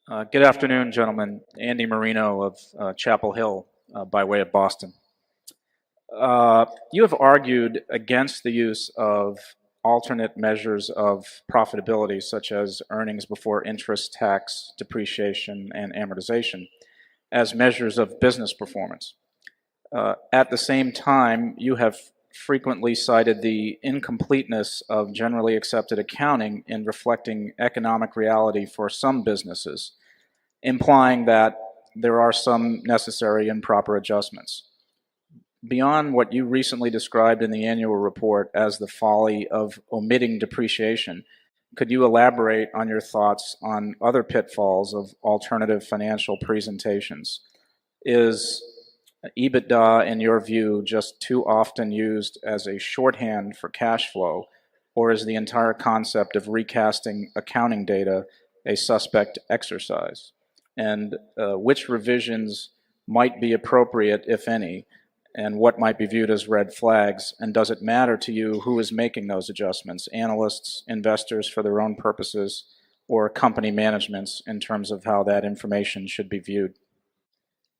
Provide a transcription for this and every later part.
Good afternoon, gentlemen. Andy Marino of Chapel Hill, by way of Boston. You have argued against the use of alternate measures of profitability, such as earnings before interest, tax, depreciation, and amortization, as measures of business performance. At the same time, you have frequently cited the incompleteness of generally accepted accounting in reflecting economic reality for some businesses, implying that there are some necessary and proper adjustments. Beyond what you recently described in the annual report as the folly of omitting depreciation, could you elaborate on your thoughts on other pitfalls of alternative financial presentations? Is Ebitda, in your view, just too often used as a shorthand for cash flow, or is the entire concept of recasting accounting data a suspect exercise? And which revisions might be appropriate, if any, and what might be viewed as red flags? And does it matter to you who is making those adjustments, analysts, investors for their own purposes, or company managements in terms of how that information should be viewed?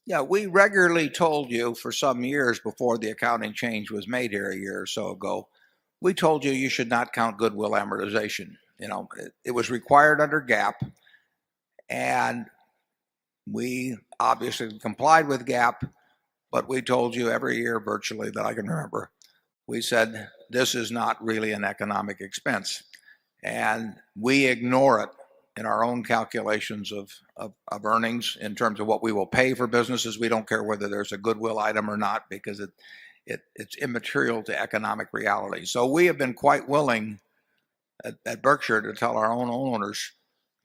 Yeah, we regularly told you for some years before the accounting change was made here a year or so ago, we told you you should not count goodwill amortization. It was required under GAAP, and we obviously complied with GAAP, but we told you every year virtually that I can remember, we said this is not really an economic expense, and we ignore it in our own calculations of earnings in terms of what we will pay for businesses. We don't care whether there's a goodwill item or not because it's immaterial to economic reality. So we have been quite willing at Berkshire to tell our own owners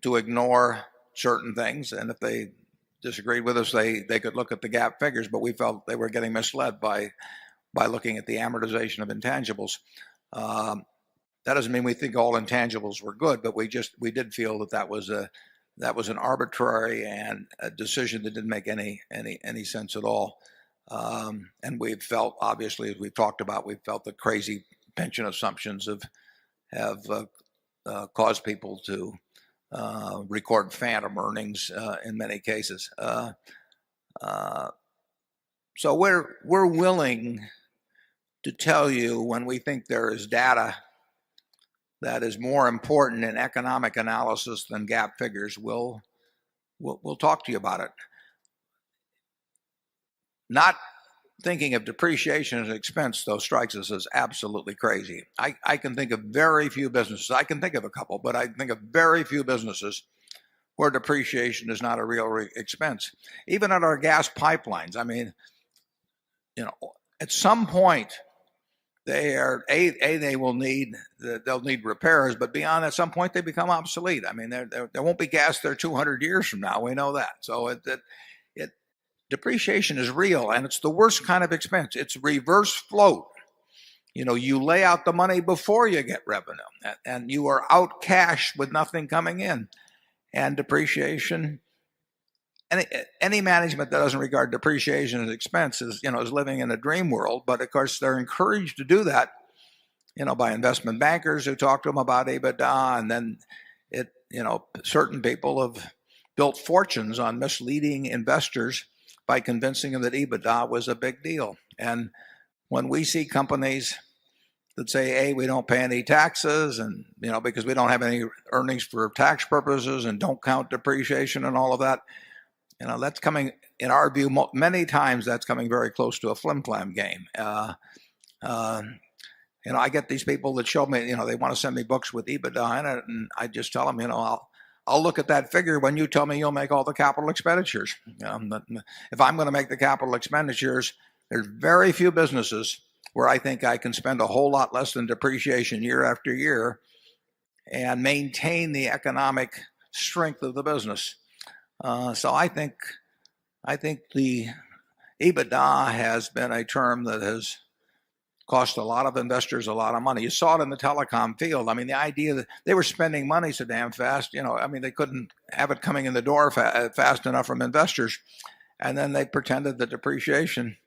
to ignore certain things, and if they disagreed with us, they could look at the GAAP figures, but we felt they were getting misled by looking at the amortization of intangibles. That doesn't mean we think all intangibles were good, but we did feel that was an arbitrary and a decision that didn't make any sense at all. And we felt, obviously, as we've talked about, we felt the crazy pension assumptions have caused people to record phantom earnings in many cases. So we're willing to tell you when we think there is data that is more important in economic analysis than GAAP figures. We'll talk to you about it. Not thinking of depreciation as an expense, though, strikes us as absolutely crazy. I can think of very few businesses. I can think of a couple, but I think of very few businesses where depreciation is not a real expense. Even at our gas pipelines, I mean, at some point they'll need repairs, but beyond at some point they become obsolete. I mean, there won't be gas there 200 years from now. We know that. So depreciation is real, and it's the worst kind of expense. It's reverse float. You lay out the money before you get revenue, and you are out cash with nothing coming in. And depreciation, any management that doesn't regard depreciation as expense is living in a dream world. But of course, they're encouraged to do that, by investment bankers who talk to them about Ebitda, and then certain people have built fortunes on misleading investors by convincing them that Ebitda was a big deal. And when we see companies that say, hey, we don't pay any taxes, and because we don't have any earnings for tax purposes, and don't count depreciation and all of that, that's coming, in our view, many times that's coming very close to a flim-flam game. I get these people that show me, they want to send me books with Ebitda in it, and I just tell them, I'll look at that figure when you tell me you'll make all the capital expenditures. If I'm going to make the capital expenditures, there's very few businesses where I think I can spend a whole lot less than depreciation year after year and maintain the economic strength of the business. So I think the Ebitda has been a term that has cost a lot of investors a lot of money. You saw it in the telecom field. I mean, the idea that they were spending money so damn fast, they couldn't have it coming in the door fast enough from investors. And then they pretended that depreciation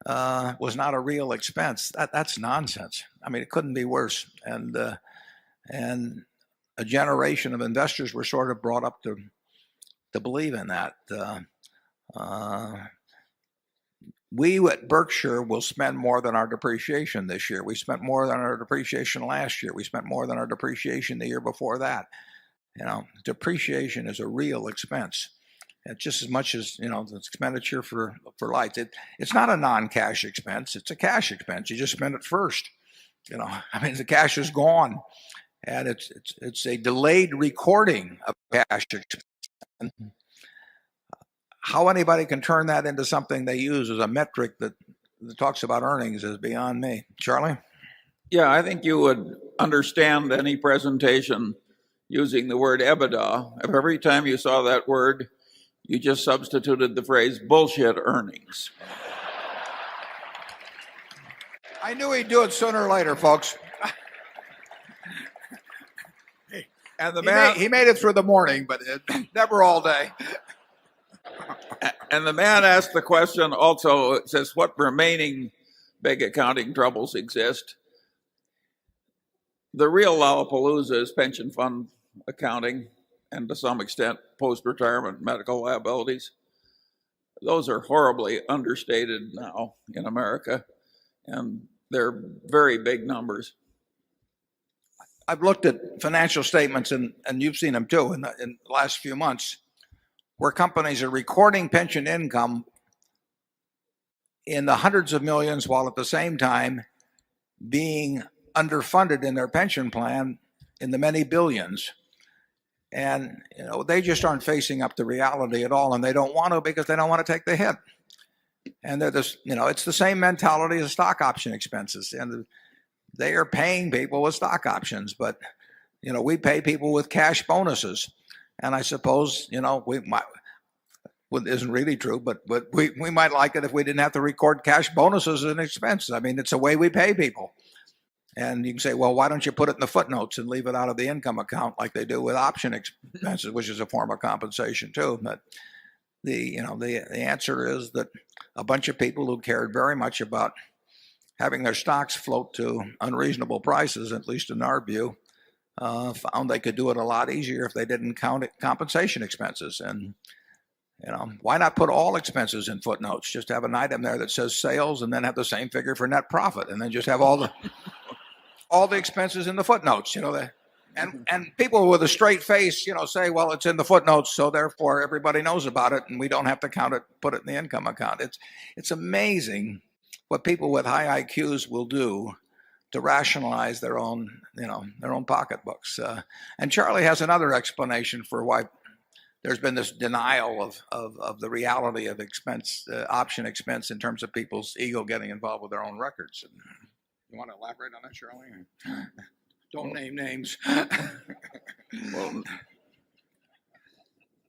was not a real expense. That's nonsense. I mean, it couldn't be worse. And a generation of investors were sort of brought up to to believe in that. We at Berkshire will spend more than our depreciation this year. We spent more than our depreciation last year. We spent more than our depreciation the year before that. Depreciation is a real expense. It's just as much as the expenditure for lights. It's not a non-cash expense. It's a cash expense. You just spend it first. The cash is gone, and it's a delayed recording of cash expense. How anybody can turn that into something they use as a metric that talks about earnings is beyond me. Charlie? Yeah, I think you would understand any presentation using the word Ebitda if every time you saw that word, you just substituted the phrase bullshit earnings. I knew he'd do it sooner or later, folks. And the man, he made it through the morning, but never all day. And the man asked the question also, it says, what remaining big accounting troubles exist? The real Lollapalooza is pension fund accounting and to some extent post-retirement medical liabilities. Those are horribly understated now in America, and they're very big numbers. I've looked at financial statements, and you've seen them too in the last few months, where companies are recording pension income in the hundreds of millions while at the same time being underfunded in their pension plan in the many billions. And they just aren't facing up to reality at all, and they don't want to because they don't want to take the hit. And they're just, it's the same mentality as stock option expenses, and they are paying people with stock options, but we pay people with cash bonuses. And I suppose, we might, well, it isn't really true, but we might like it if we didn't have to record cash bonuses as an expense. I mean, it's a way we pay people. And you can say, well, why don't you put it in the footnotes and leave it out of the income account like they do with option expenses, which is a form of compensation too. But the answer is that a bunch of people who cared very much about having their stocks float to unreasonable prices, at least in our view, found they could do it a lot easier if they didn't count compensation expenses. And why not put all expenses in footnotes? Just have an item there that says sales, and then have the same figure for net profit, and then just have all the expenses in the footnotes. And people with a straight face, say, well, it's in the footnotes, so therefore everybody knows about it, and we don't have to count it, put it in the income account. It's amazing what people with high IQs will do to rationalize their own pocketbooks. And Charlie has another explanation for why there's been this denial of the reality of option expense in terms of people's ego getting involved with their own records. You want to elaborate on that, Charlie? Don't name names. Well,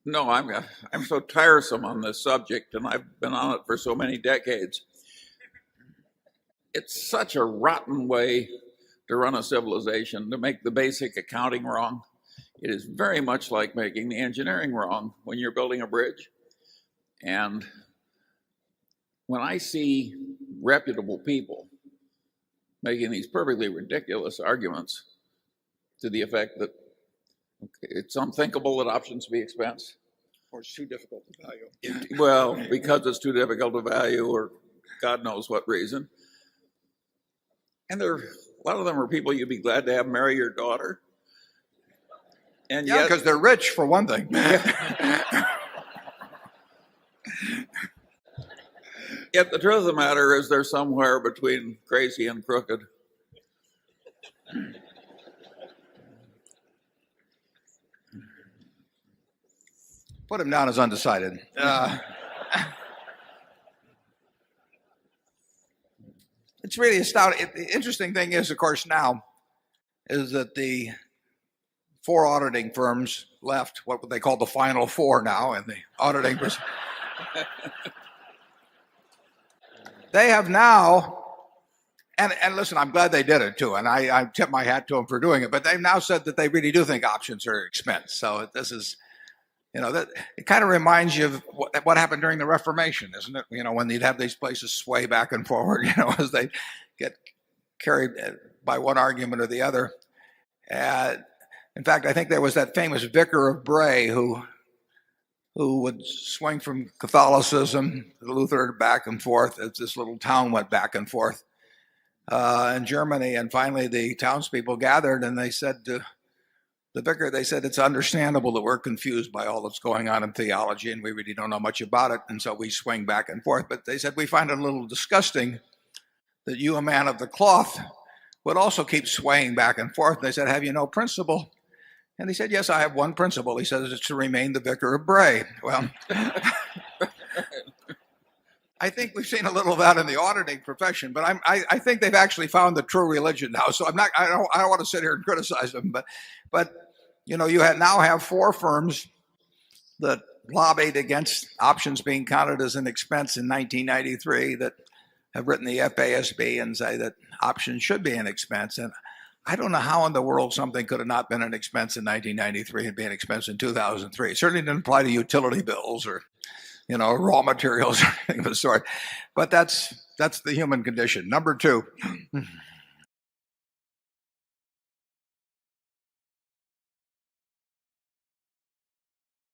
no, I'm so tiresome on this subject, and I've been on it for so many decades. It's such a rotten way to run a civilization, to make the basic accounting wrong. It is very much like making the engineering wrong when you're building a bridge. And when I see reputable people making these perfectly ridiculous arguments to the effect that it's unthinkable that options be expense, Or it's too difficult to value. well, because it's too difficult to value, or God knows what reason. And a lot of them are people you'd be glad to have marry your daughter. And Yeah, because they're rich, for one thing. Yet the truth of the matter is they're somewhere between crazy and crooked. Put him down as undecided. It's really astounding. The interesting thing is, of course, now is that the 4 auditing firms left, what they call the final 4 now, and the auditing they have now, and listen, I'm glad they did it too, and I tip my hat to them for doing it, but they've now said that they really do think options are expense. So this is, that it kind of reminds you of what happened during the Reformation, isn't it? When you'd have these places sway back and forward, as they get carried by one argument or the other. In fact, I think there was that famous vicar of Bray who who would swing from Catholicism to Luther back and forth as this little town went back and forth in Germany. And finally, the townspeople gathered and they said to the vicar, they said, it's understandable that we're confused by all that's going on in theology and we really don't know much about it. And so we swing back and forth. But they said, we find it a little disgusting that you, a man of the cloth, would also keep swaying back and forth. And they said, have you no principle? And he said, yes, I have one principle. He says, it's to remain the vicar of Bray. Well, I think we've seen a little of that in the auditing profession, but I think they've actually found the true religion now. So I don't want to sit here and criticize them, but you now have 4 firms that lobbied against options being counted as an expense in 1993 that have written the FASB and say that options should be an expense. And I don't know how in the world something could have not been an expense in 1993 and be an expense in 2003. It certainly didn't apply to utility bills or, raw materials or anything of the sort. But that's the human condition. Number 2.